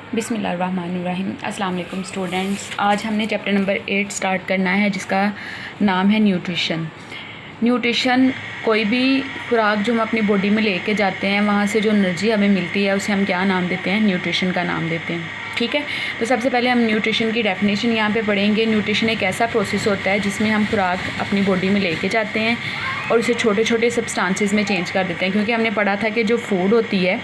बिस्मिल्लाहिर्रहमानिर्रहीम। अस्सलाम वालेकुम स्टूडेंट्स। आज हमने चैप्टर नंबर 8 स्टार्ट करना है जिसका नाम है न्यूट्रिशन। न्यूट्रिशन कोई भी खुराक जो हम अपनी बॉडी में लेके जाते हैं वहाँ से जो एनर्जी हमें मिलती है उसे हम क्या नाम देते हैं? न्यूट्रिशन का नाम देते हैं। ठीक है, तो सबसे पहले हम न्यूट्रिशन की डेफिनेशन यहाँ पे पढ़ेंगे। न्यूट्रिशन एक ऐसा प्रोसेस होता है जिसमें हम खुराक अपनी बॉडी में लेके जाते हैं और उसे छोटे छोटे सब्सटेंसेस में चेंज कर देते हैं। क्योंकि हमने पढ़ा था कि जो फूड होती है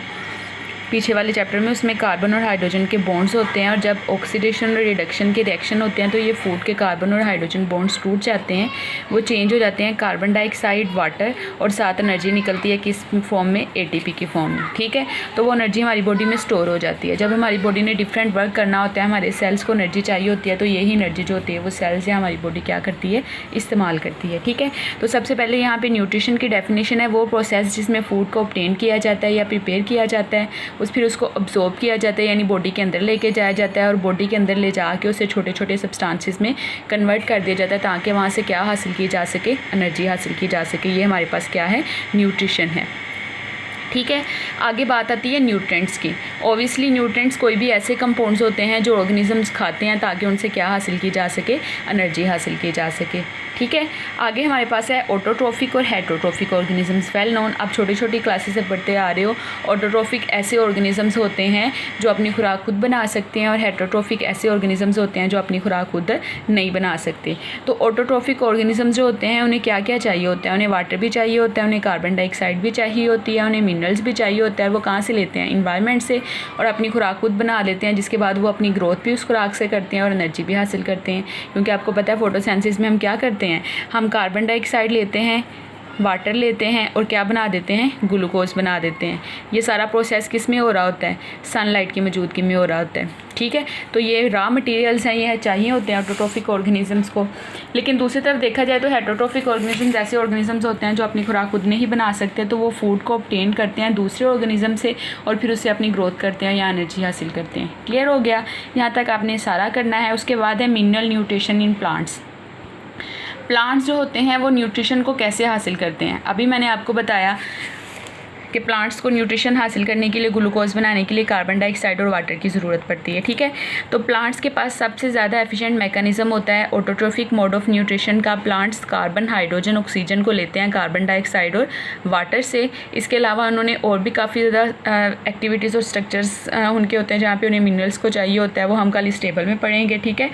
पीछे वाले चैप्टर में, उसमें कार्बन और हाइड्रोजन के बॉन्ड्स होते हैं और जब ऑक्सीडेशन और रिडक्शन के रिएक्शन होते हैं तो ये फूड के कार्बन और हाइड्रोजन बॉन्ड्स टूट जाते हैं, वो चेंज हो जाते हैं कार्बन डाइऑक्साइड, वाटर, और साथ एनर्जी निकलती है किस फॉर्म में? एटीपी की फॉर्म में। ठीक है, तो वो एनर्जी हमारी बॉडी में स्टोर हो जाती है। जब हमारी बॉडी ने डिफरेंट वर्क करना होता है, हमारे सेल्स को एनर्जी चाहिए होती है, तो यही एनर्जी जो होती है वो सेल्स या हमारी बॉडी क्या करती है? इस्तेमाल करती है। ठीक है, तो सबसे पहले यहाँ पे न्यूट्रिशन की डेफिनेशन है वो प्रोसेस जिसमें फूड को ऑब्टेन किया जाता है या प्रिपेयर किया जाता है, फिर उसको अब्सॉर्ब किया जाता है यानी बॉडी के अंदर लेके जाया जाता है और बॉडी के अंदर ले जाके उसे छोटे छोटे सब्सटेंसेस में कन्वर्ट कर दिया जाता है ताकि वहाँ से क्या हासिल की जा सके? एनर्जी हासिल की जा सके। ये हमारे पास क्या है? न्यूट्रिशन है। ठीक है, आगे बात आती है न्यूट्रेंट्स की। ऑब्वियसली न्यूट्रेंट्स कोई भी ऐसे कंपाउंड्स होते हैं जो ऑर्गेनिजम्स खाते हैं ताकि उनसे क्या हासिल की जा सके? एनर्जी हासिल की जा सके। ठीक है, आगे हमारे पास है ऑटोट्रोफिक और हेटरोट्रोफिक ऑर्गेनिजम्स। वेल नोन, आप छोटी छोटी क्लासेस से पढ़ते आ रहे हो। ऑटोट्रोफिक ऐसे ऑर्गेनिजम्स होते हैं जो अपनी खुराक खुद बना सकते हैं और हेटरोट्रोफिक ऐसे ऑर्गेनिजम्स होते हैं जो अपनी खुराक खुद नहीं बना सकते। तो ऑटोट्रोफिक ऑर्गेनिजम्स जो होते हैं उन्हें क्या क्या चाहिए होता है? उन्हें वाटर भी चाहिए होता है, उन्हें कार्बन डाइऑक्साइड भी चाहिए होती है, उन्हें मिनरल्स भी चाहिए होता है। वो कहाँ से लेते हैं? इन्वायरमेंट से, और अपनी खुराक खुद बना लेते हैं, जिसके बाद वो अपनी ग्रोथ भी उस खुराक से करते हैं और एनर्जी भी हासिल करते हैं। क्योंकि आपको पता है फोटोसिंथेसिस में हम क्या करते हैं? हम कार्बन डाइऑक्साइड लेते हैं, वाटर लेते हैं और क्या बना देते हैं? ग्लूकोज बना देते हैं। ये सारा प्रोसेस किस में हो रहा होता है? सनलाइट की मौजूदगी में हो रहा होता है। ठीक है, तो ये रॉ मटेरियल्स हैं, ये चाहिए होते हैं ऑटोट्रोफिक ऑर्गेनिजम्स को। लेकिन दूसरी तरफ देखा जाए तो हेटरोट्रोफिक ऑर्गेनिजम्स ऐसे ऑर्गेनिजम्स होते हैं जो अपनी खुराक खुद नहीं बना सकते, तो वो फूड को ऑब्टेन करते हैं दूसरे ऑर्गेनिज्म से और फिर उससे अपनी ग्रोथ करते हैं या एनर्जी हासिल करते हैं। क्लियर हो गया? यहाँ तक आपने सारा करना है। उसके बाद है mineral nutrition in plants. Plants जो होते हैं वो न्यूट्रिशन को कैसे हासिल करते हैं? अभी मैंने आपको बताया कि प्लांट्स को न्यूट्रिशन हासिल करने के लिए, ग्लूकोज बनाने के लिए कार्बन डाइऑक्साइड और वाटर की ज़रूरत पड़ती है। ठीक है, तो प्लांट्स के पास सबसे ज़्यादा एफिशिएंट मैकेनिज्म होता है ऑटोट्रोफिक मोड ऑफ न्यूट्रिशन का। प्लांट्स कार्बन, हाइड्रोजन, ऑक्सीजन को लेते हैं कार्बन डाइऑक्साइड और वाटर से। इसके अलावा उन्होंने और भी काफ़ी ज़्यादा एक्टिविटीज़ और स्ट्रक्चर्स उनके होते हैं जहाँ पर उन्हें मिनरल्स को चाहिए होता है, वो हम कल इस टेबल में पढ़ेंगे। ठीक है,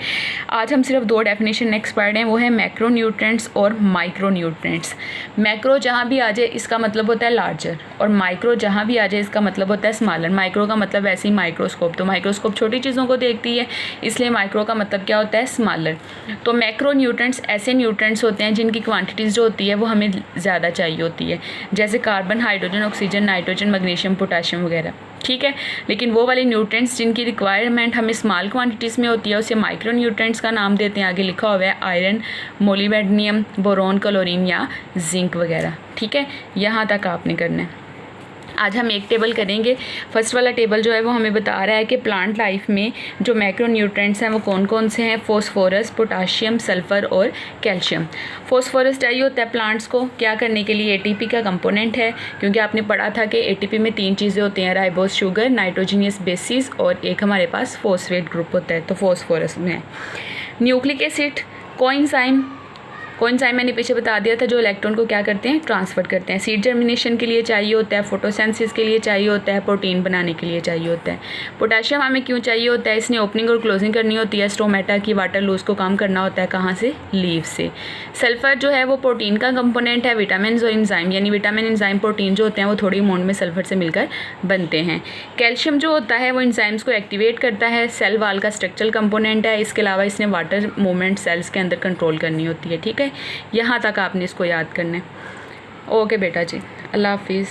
आज हम सिर्फ दो डेफिनेशन नेक्स्ट पढ़ रहे हैं, वो है मैक्रो न्यूट्रेंट्स और माइक्रो न्यूट्रेंट्स। मैक्रो जहाँ भी आ जाए इसका मतलब होता है लार्जर, और माइक्रो जहाँ भी आ जाए इसका मतलब होता है स्मॉलर। माइक्रो का मतलब वैसे ही माइक्रोस्कोप, तो माइक्रोस्कोप छोटी चीज़ों को देखती है, इसलिए माइक्रो का मतलब क्या होता है? स्मॉलर। तो मैक्रो न्यूट्रेंट्स ऐसे न्यूट्रेंट्स होते हैं जिनकी क्वांटिटीज़ जो होती है वो हमें ज़्यादा चाहिए होती है, जैसे carbon, hydrogen, oxygen, nitrogen, magnesium, potassium वगैरह। ठीक है, लेकिन वो वाले न्यूट्रेंट्स जिनकी रिक्वायरमेंट हमें स्मॉल क्वांटिटीज़ में होती है उसे माइक्रो न्यूट्रेंट्स का नाम देते हैं। आगे लिखा हुआ है आयरन, मोलिब्डेनम, बोरोन, क्लोरीन या जिंक वगैरह। ठीक है, यहाँ तक आपने करना है। आज हम एक टेबल करेंगे। फर्स्ट वाला टेबल जो है वो हमें बता रहा है कि प्लांट लाइफ में जो मैक्रो न्यूट्रेंट्स हैं वो कौन कौन से हैं? फॉस्फोरस, पोटाशियम, सल्फ़र और कैल्शियम। फॉस्फोरस चाहिए होता है प्लांट्स को क्या करने के लिए? एटीपी का कंपोनेंट है, क्योंकि आपने पढ़ा था कि एटीपी में 3 चीज़ें होती हैं, राइबोस शुगर, नाइट्रोजनियस बेसिस और एक हमारे पास फॉस्फेट ग्रुप होता है, तो फॉस्फोरस में है। न्यूक्लिक एसिड, कोएंजाइम मैंने पीछे बता दिया था, जो इलेक्ट्रॉन को क्या करते हैं? ट्रांसफर करते हैं। सीड जर्मिनेशन के लिए चाहिए होता है, फोटोसिंथेसिस के लिए चाहिए होता है, प्रोटीन बनाने के लिए चाहिए होता है। पोटाशियम हमें क्यों चाहिए होता है? इसने ओपनिंग और क्लोजिंग करनी होती है स्टोमेटा की, वाटर लूज को कम करना होता है। कहाँ से? लीव से। सल्फर जो है वो प्रोटीन का कंपोनेंट है। विटामिन और एंजाइम, यानी विटामिन, एंजाइम, प्रोटीन जो होते हैं वो थोड़ी अमाउंट में सल्फर से मिलकर बनते हैं। कैल्शियम जो होता है वो एंजाइम्स को एक्टिवेट करता है, सेल वाल का स्ट्रक्चरल कंपोनेंट है। इसके अलावा इसने वाटर मूवमेंट सेल्स के अंदर कंट्रोल करनी होती है। ठीक है, यहाँ तक आपने इसको याद करना है। ओके बेटा जी, अल्लाह हाफिज़।